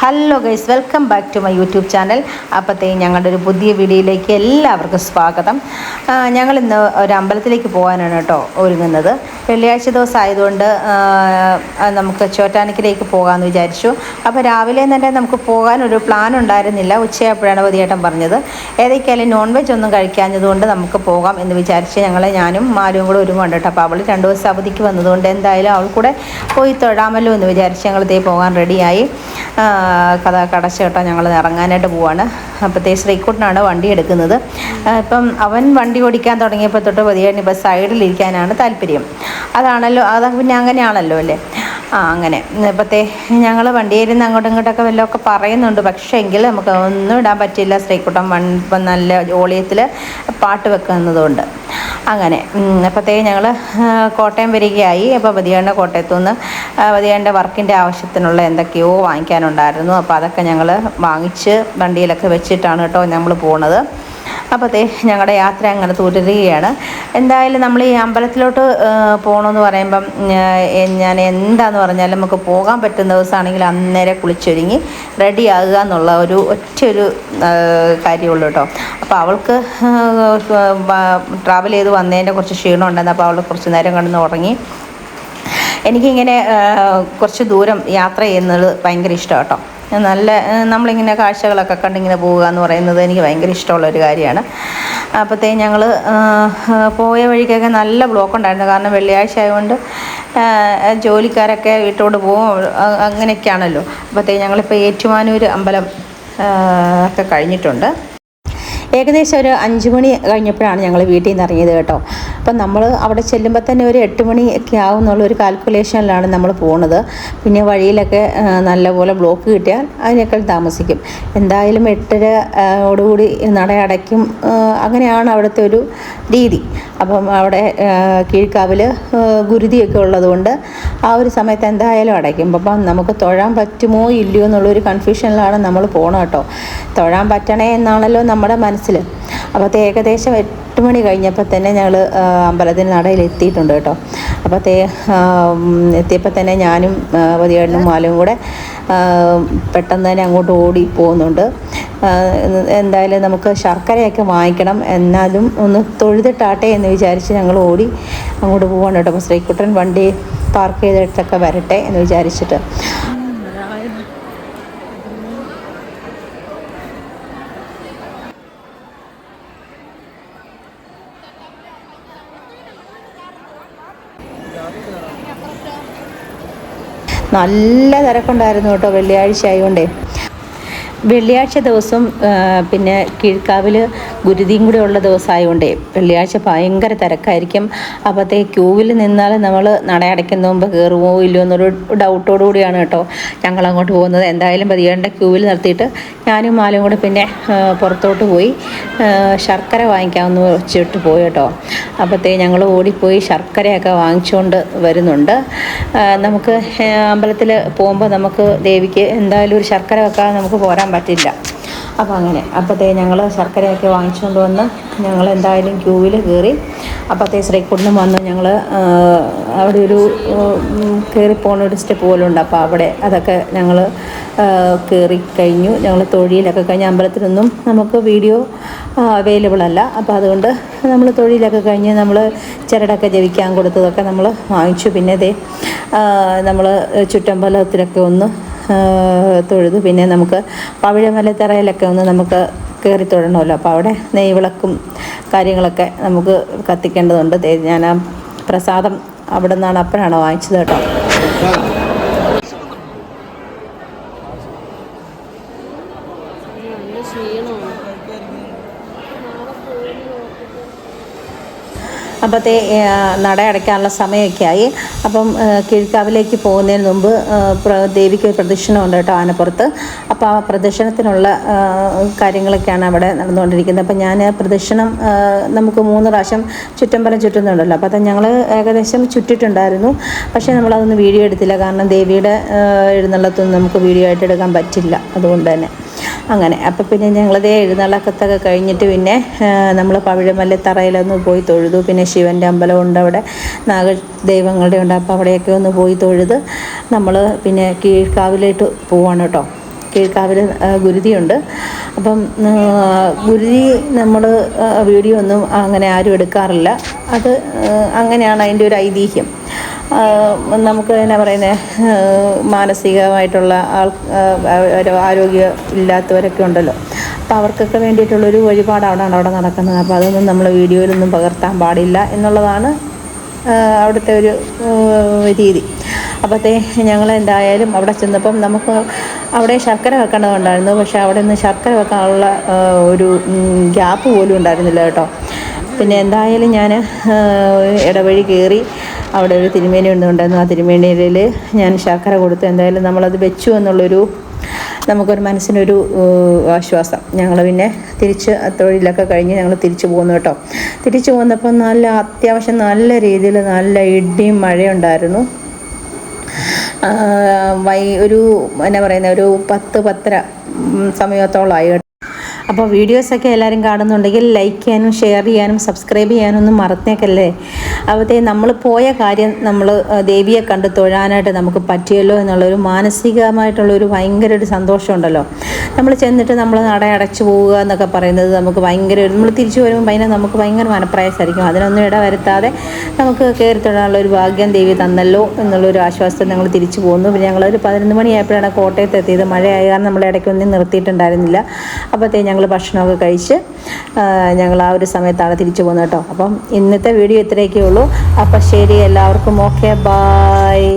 Hello guys, welcome back to my YouTube channel. അപ്പോഴത്തേക്കും ഞങ്ങളുടെ ഒരു പുതിയ വീഡിയോയിലേക്ക് എല്ലാവർക്കും സ്വാഗതം. ഞങ്ങളിന്ന് ഒരു അമ്പലത്തിലേക്ക് പോകാനാണ് കേട്ടോ ഒരുങ്ങുന്നത്. വെള്ളിയാഴ്ച ദിവസം ആയതുകൊണ്ട് നമുക്ക് ചോറ്റാനിക്കലേക്ക് പോകാമെന്ന് വിചാരിച്ചു. അപ്പോൾ രാവിലെ തന്നെ നമുക്ക് പോകാനൊരു പ്ലാൻ ഉണ്ടായിരുന്നില്ല. ഉച്ചയായപ്പോഴാണ് പതിയേട്ടൻ പറഞ്ഞത്. ഏതൊക്കെയായാലും നോൺ വെജ് ഒന്നും കഴിക്കാഞ്ഞതുകൊണ്ട് നമുക്ക് പോകാം എന്ന് വിചാരിച്ച് ഞാനും മാലും കൂടെ ഒരുങ്ങുണ്ട് കേട്ടോ. അപ്പോൾ അവൾ 2 ദിവസം അവധിക്ക് വന്നതുകൊണ്ട് എന്തായാലും അവൾ കൂടെ പോയി തൊഴാമല്ലോ എന്ന് വിചാരിച്ച് ഞങ്ങൾ പോകാൻ റെഡിയായി. കടച്ച കേട്ടോ, ഞങ്ങൾ ഇറങ്ങാനായിട്ട് പോവാണ്. അപ്പോഴത്തേ ശ്രീക്കുട്ടനാണ് വണ്ടി എടുക്കുന്നത്. ഇപ്പം അവൻ വണ്ടി ഓടിക്കാൻ തുടങ്ങിയപ്പോൾ തൊട്ട് പതിയേട്ടൻ ഇപ്പോൾ സൈഡിലിരിക്കാനാണ് താല്പര്യം. അത് പിന്നെ അങ്ങനെയാണല്ലോ അല്ലേ. അങ്ങനെ ഇപ്പോഴത്തെ ഞങ്ങൾ വണ്ടിയിരുന്ന് അങ്ങോട്ടും ഇങ്ങോട്ടൊക്കെ വല്ലതൊക്കെ പറയുന്നുണ്ട്. പക്ഷേ എങ്കിൽ നമുക്ക് ഒന്നും ഇടാൻ പറ്റില്ല. ശ്രീക്കുട്ടൻ ഇപ്പം നല്ല ഓളിയത്തിൽ പാട്ട് വെക്കുന്നതുകൊണ്ട് അങ്ങനെ അപ്പോഴത്തേക്ക് ഞങ്ങൾ കോട്ടയം വരികയായി. അപ്പോൾ പതിയേട്ടൻ്റെ കോട്ടയത്തു നിന്ന് പതിയേട്ടൻ്റെ വർക്കിൻ്റെ ആവശ്യത്തിനുള്ള എന്തൊക്കെയോ വാങ്ങിക്കാനുണ്ടായിരുന്നു. അപ്പോൾ അതൊക്കെ ഞങ്ങൾ വാങ്ങിച്ച് വണ്ടിയിലൊക്കെ വെച്ചിട്ടാണ് കേട്ടോ നമ്മൾ പോണത്. അപ്പോഴത്തേ ഞങ്ങളുടെ യാത്ര അങ്ങനെ തുടരുകയാണ്. എന്തായാലും നമ്മൾ ഈ അമ്പലത്തിലോട്ട് പോകണമെന്ന് പറയുമ്പം ഞാൻ എന്താന്ന് പറഞ്ഞാലും നമുക്ക് പോകാൻ പറ്റുന്ന ദിവസമാണെങ്കിൽ അന്നേരം കുളിച്ചൊരുങ്ങി റെഡി ആകുക എന്നുള്ള ഒറ്റൊരു കാര്യമുള്ളൂ കേട്ടോ. അപ്പോൾ അവൾക്ക് ട്രാവൽ ചെയ്ത് വന്നതിൻ്റെ കുറച്ച് ക്ഷീണം ഉണ്ടായിരുന്നു. അപ്പോൾ അവൾ കുറച്ച് നേരം കിടന്ന് ഉറങ്ങി. എനിക്കിങ്ങനെ കുറച്ച് ദൂരം യാത്ര ചെയ്യുന്നത് ഭയങ്കര ഇഷ്ടമാണ് കേട്ടോ. നമ്മളിങ്ങനെ കാഴ്ചകളൊക്കെ കണ്ടിങ്ങനെ പോവുക എന്ന് പറയുന്നത് എനിക്ക് ഭയങ്കര ഇഷ്ടമുള്ളൊരു കാര്യമാണ്. അപ്പോഴത്തേക്കും ഞങ്ങൾ പോയ വഴിക്കൊക്കെ നല്ല ബ്ലോക്ക് ഉണ്ടായിരുന്നു. കാരണം വെള്ളിയാഴ്ച ആയതുകൊണ്ട് ജോലിക്കാരൊക്കെ വീട്ടോട് പോകും, അങ്ങനെയൊക്കെയാണല്ലോ. അപ്പോഴത്തേക്കും ഞങ്ങളിപ്പോൾ ഏറ്റുമാനൂർ അമ്പലം ഒക്കെ കഴിഞ്ഞിട്ടുണ്ട്. ഏകദേശം ഒരു 5 മണി കഴിഞ്ഞപ്പോഴാണ് ഞങ്ങൾ വീട്ടിൽ നിന്ന് ഇറങ്ങിയത് കേട്ടോ. അപ്പം നമ്മൾ അവിടെ ചെല്ലുമ്പോൾ തന്നെ ഒരു 8 മണി ഒക്കെ ആവും എന്നുള്ളൊരു കാൽക്കുലേഷനിലാണ് നമ്മൾ പോകുന്നത്. പിന്നെ വഴിയിലൊക്കെ നല്ലപോലെ ബ്ലോക്ക് കിട്ടിയാൽ അതിനേക്കാൾ താമസിക്കും. എന്തായാലും 8:30 നട അടയ്ക്കും. അങ്ങനെയാണ് അവിടുത്തെ ഒരു രീതി. അപ്പം അവിടെ കീഴ്ക്കാവിൽ ഗുരുതിയൊക്കെ ഉള്ളതുകൊണ്ട് ആ ഒരു സമയത്ത് എന്തായാലും അടയ്ക്കും. അപ്പം നമുക്ക് തൊഴാൻ പറ്റുമോ ഇല്ലയോ എന്നുള്ളൊരു കൺഫ്യൂഷനിലാണ് നമ്മൾ പോകണം കേട്ടോ. തൊഴാൻ പറ്റണേ എന്നാണല്ലോ നമ്മുടെ മനസ്സിൽ. അപ്പോഴത്തെ ഏകദേശം 8 മണി കഴിഞ്ഞപ്പോൾ തന്നെ ഞങ്ങൾ അമ്പലത്തിന് നടയിൽ എത്തിയിട്ടുണ്ട് കേട്ടോ. അപ്പോഴത്തെ എത്തിയപ്പോൾ തന്നെ ഞാനും പതിയേട്ടനും മാലും കൂടെ പെട്ടെന്ന് തന്നെ അങ്ങോട്ട് ഓടി പോകുന്നുണ്ട്. എന്തായാലും നമുക്ക് ശർക്കരയൊക്കെ വാങ്ങിക്കണം, എന്നാലും ഒന്ന് തൊഴുതിട്ടാട്ടെ എന്ന് വിചാരിച്ച് ഞങ്ങൾ ഓടി അങ്ങോട്ട് പോകാൻ കേട്ടോ. അപ്പോൾ ശ്രീക്കുട്ടൻ വണ്ടി പാർക്ക് ചെയ്തിട്ടൊക്കെ വരട്ടെ എന്ന് വിചാരിച്ചിട്ട്. നല്ല തിരക്കുണ്ടായിരുന്നു കേട്ടോ വെള്ളിയാഴ്ച ആയതുകൊണ്ടേ. വെള്ളിയാഴ്ച ദിവസം പിന്നെ കീഴ്ക്കാവിൽ ഗുരുതിയും കൂടെ ഉള്ള ദിവസമായതുകൊണ്ടേ വെള്ളിയാഴ്ച ഭയങ്കര തിരക്കായിരിക്കും. അപ്പോഴത്തെ ക്യൂവിൽ നിന്നാൽ നമ്മൾ നടയടയ്ക്കുന്ന മുമ്പ് കയറുമോ ഇല്ലയോ എന്നൊരു ഡൗട്ടോടു കൂടിയാണ് കേട്ടോ ഞങ്ങൾ അങ്ങോട്ട് പോകുന്നത്. എന്തായാലും പതിയേണ്ട ക്യൂവിൽ നിർത്തിയിട്ട് ഞാനും മാലും കൂടെ പിന്നെ പുറത്തോട്ട് പോയി ശർക്കര വാങ്ങിക്കാമെന്ന് വെച്ചിട്ട് പോയി കേട്ടോ. അപ്പോഴത്തേ ഞങ്ങൾ ഓടിപ്പോയി ശർക്കരയൊക്കെ വാങ്ങിച്ചുകൊണ്ട് വരുന്നുണ്ട്. നമുക്ക് അമ്പലത്തിൽ പോകുമ്പോൾ നമുക്ക് ദേവിക്ക് എന്തായാലും ഒരു ശർക്കര വെക്കാതെ നമുക്ക് പോരാൻ പറ്റില്ല. അപ്പോൾ അങ്ങനെ അപ്പോഴത്തേ ഞങ്ങൾ ശർക്കരയൊക്കെ വാങ്ങിച്ചുകൊണ്ട് വന്ന് ഞങ്ങൾ എന്തായാലും ക്യൂവിൽ കയറി. അപ്പോഴത്തേ ശ്രീക്കുട്ടനും വന്ന് ഞങ്ങൾ അവിടെ ഒരു കയറിപ്പോണ ഒരു സ്റ്റെപ്പ് പോലെ ഉണ്ട്. അപ്പോൾ അവിടെ അതൊക്കെ ഞങ്ങൾ കയറി കഴിഞ്ഞു. ഞങ്ങൾ തൊഴിലൊക്കെ കഴിഞ്ഞ് അമ്പലത്തിലൊന്നും നമുക്ക് വീഡിയോ അവൈലബിൾ അല്ല. അപ്പോൾ അതുകൊണ്ട് നമ്മൾ തൊഴിലൊക്കെ കഴിഞ്ഞ് നമ്മൾ ചിരടൊക്കെ ജപിക്കാൻ കൊടുത്തതൊക്കെ നമ്മൾ വാങ്ങിച്ചു. പിന്നെ നമ്മൾ ചുറ്റമ്പലത്തിലൊക്കെ ഒന്ന് തൊഴുതു. പിന്നെ നമുക്ക് പവിഴമലത്തറയിലൊക്കെ ഒന്ന് നമുക്ക് കയറി തൊഴണമല്ലോ. അപ്പോൾ അവിടെ നെയ്വിളക്കും കാര്യങ്ങളൊക്കെ നമുക്ക് കത്തിക്കേണ്ടതുണ്ട്. ഞാൻ ആ പ്രസാദം അവിടെ നിന്നാണ് അപ്പോഴാണ് വാങ്ങിച്ചത് കേട്ടോ. അപ്പോഴത്തെ നട അടയ്ക്കാനുള്ള സമയമൊക്കെ ആയി. അപ്പം കീഴ്ക്കാവിലേക്ക് പോകുന്നതിന് മുമ്പ് ദേവിക്ക് ഒരു പ്രദക്ഷിണമുണ്ട് കേട്ടോ ആനപ്പുറത്ത്. അപ്പോൾ ആ പ്രദക്ഷിണത്തിനുള്ള കാര്യങ്ങളൊക്കെയാണ് അവിടെ നടന്നുകൊണ്ടിരിക്കുന്നത്. അപ്പം ഞാൻ പ്രദക്ഷിണം നമുക്ക് 3 പ്രാവശ്യം ചുറ്റമ്പലം ചുറ്റുന്നുണ്ടല്ലോ. അപ്പോൾ അത് ഞങ്ങൾ ഏകദേശം ചുറ്റിട്ടുണ്ടായിരുന്നു. പക്ഷേ നമ്മളതൊന്നും വീഡിയോ എടുത്തില്ല. കാരണം ദേവിയുടെ എഴുന്നള്ളത്തൊന്നും നമുക്ക് വീഡിയോ ആയിട്ട് എടുക്കാൻ പറ്റില്ല. അതുകൊണ്ട് തന്നെ അങ്ങനെ അപ്പോൾ പിന്നെ ഞങ്ങളതേ എഴുന്നള്ളക്കത്തൊക്കെ കഴിഞ്ഞിട്ട് പിന്നെ നമ്മൾ പവിഴമലത്തറയിലൊന്ന് പോയി തൊഴുതു. പിന്നെ ശിവൻ്റെ അമ്പലമുണ്ട്, അവിടെ നാഗദൈവങ്ങളുടെ ഉണ്ട്. അപ്പോൾ അവിടെയൊക്കെ ഒന്ന് പോയി തൊഴുത് നമ്മൾ പിന്നെ കീഴ്ക്കാവിലേക്ക് പോവാണ് കേട്ടോ. കീഴ്ക്കാവിൽ ഗുരുതിയുണ്ട്. അപ്പം ഗുരുതി നമ്മൾ വീഡിയോ ഒന്നും അങ്ങനെ ആരും എടുക്കാറില്ല. അത് അങ്ങനെയാണ് അതിൻ്റെ ഒരു ഐതിഹ്യം. നമുക്ക് എന്നാ പറയുന്നത്, മാനസികമായിട്ടുള്ള ആരോഗ്യം ഇല്ലാത്തവരൊക്കെ ഉണ്ടല്ലോ, അപ്പോൾ അവർക്കൊക്കെ വേണ്ടിയിട്ടുള്ളൊരു വഴിപാടാണ് അവിടെ നടക്കുന്നത്. അപ്പോൾ അതൊന്നും നമ്മൾ വീഡിയോയിലൊന്നും പകർത്താൻ പാടില്ല എന്നുള്ളതാണ് അവിടുത്തെ ഒരു രീതി. അപ്പോഴത്തെ ഞങ്ങൾ എന്തായാലും അവിടെ ചെന്നപ്പം നമുക്ക് അവിടെ ശർക്കര വെക്കേണ്ടതുണ്ടായിരുന്നു. പക്ഷേ അവിടെ നിന്ന് ശർക്കര വെക്കാനുള്ള ഒരു ഗ്യാപ്പ് പോലും ഉണ്ടായിരുന്നില്ല കേട്ടോ. പിന്നെ എന്തായാലും ഞാൻ ഇടവഴി കയറി അവിടെ ഒരു തിരുമേനി ഉണ്ടായിരുന്നു. ആ തിരുമേനിയിൽ ഞാൻ ശർക്കര കൊടുത്തു. എന്തായാലും നമ്മളത് വെച്ചു എന്നുള്ളൊരു നമുക്കൊരു മനസ്സിനൊരു ആശ്വാസം. ഞങ്ങൾ പിന്നെ തിരിച്ച് തൊഴിലൊക്കെ കഴിഞ്ഞ് ഞങ്ങൾ തിരിച്ചു പോന്നു കേട്ടോ. തിരിച്ചു പോന്നപ്പോൾ അത്യാവശ്യം നല്ല രീതിയിൽ നല്ല ഇടിയും മഴയുണ്ടായിരുന്നു. ഒരു എന്നാ പറയുന്നത്, ഒരു 10-10:30 സമയത്തോളമായി. അപ്പോൾ വീഡിയോസൊക്കെ എല്ലാവരും കാണുന്നുണ്ടെങ്കിൽ ലൈക്ക് ചെയ്യാനും ഷെയർ ചെയ്യാനും സബ്സ്ക്രൈബ് ചെയ്യാനൊന്നും മറന്നേക്കല്ലേ. അപ്പോഴത്തെ നമ്മൾ പോയ കാര്യം, നമ്മൾ ദേവിയെ കണ്ട് തൊഴാനായിട്ട് നമുക്ക് പറ്റിയല്ലോ എന്നുള്ളൊരു മാനസികമായിട്ടുള്ളൊരു ഭയങ്കര ഒരു സന്തോഷമുണ്ടല്ലോ. നമ്മൾ ചെന്നിട്ട് നമ്മൾ നട അടച്ചു പോവുക എന്നൊക്കെ പറയുന്നത് നമുക്ക് ഭയങ്കര, നമ്മൾ തിരിച്ചു വരുമ്പോൾ നമുക്ക് ഭയങ്കര മനപ്രയാസമായിരിക്കും. അതിനൊന്നും ഇടവരുത്താതെ നമുക്ക് കയറി തൊഴാനുള്ള ഒരു ഭാഗ്യം ദേവി തന്നല്ലോ എന്നുള്ളൊരു ആശ്വാസം ഞങ്ങൾ തിരിച്ചു പോകുന്നു. പിന്നെ ഞങ്ങളൊരു 11 മണിയായപ്പോഴാണ് കോട്ടയത്ത് എത്തിയത്. മഴയായ കാരണം നമ്മൾ ഇടയ്ക്കൊന്നും നിർത്തിയിട്ടുണ്ടായിരുന്നില്ല. അപ്പോഴത്തെ ഞങ്ങൾ ഭക്ഷണമൊക്കെ കഴിച്ച് ഞങ്ങൾ ആ ഒരു സമയത്താണ് തിരിച്ചു പോകുന്നത് കേട്ടോ. അപ്പം ഇന്നത്തെ വീഡിയോ ഇത്രയൊക്കെ ഉള്ളൂ. അപ്പം ശരി, എല്ലാവർക്കും ഓക്കെ, ബായ്.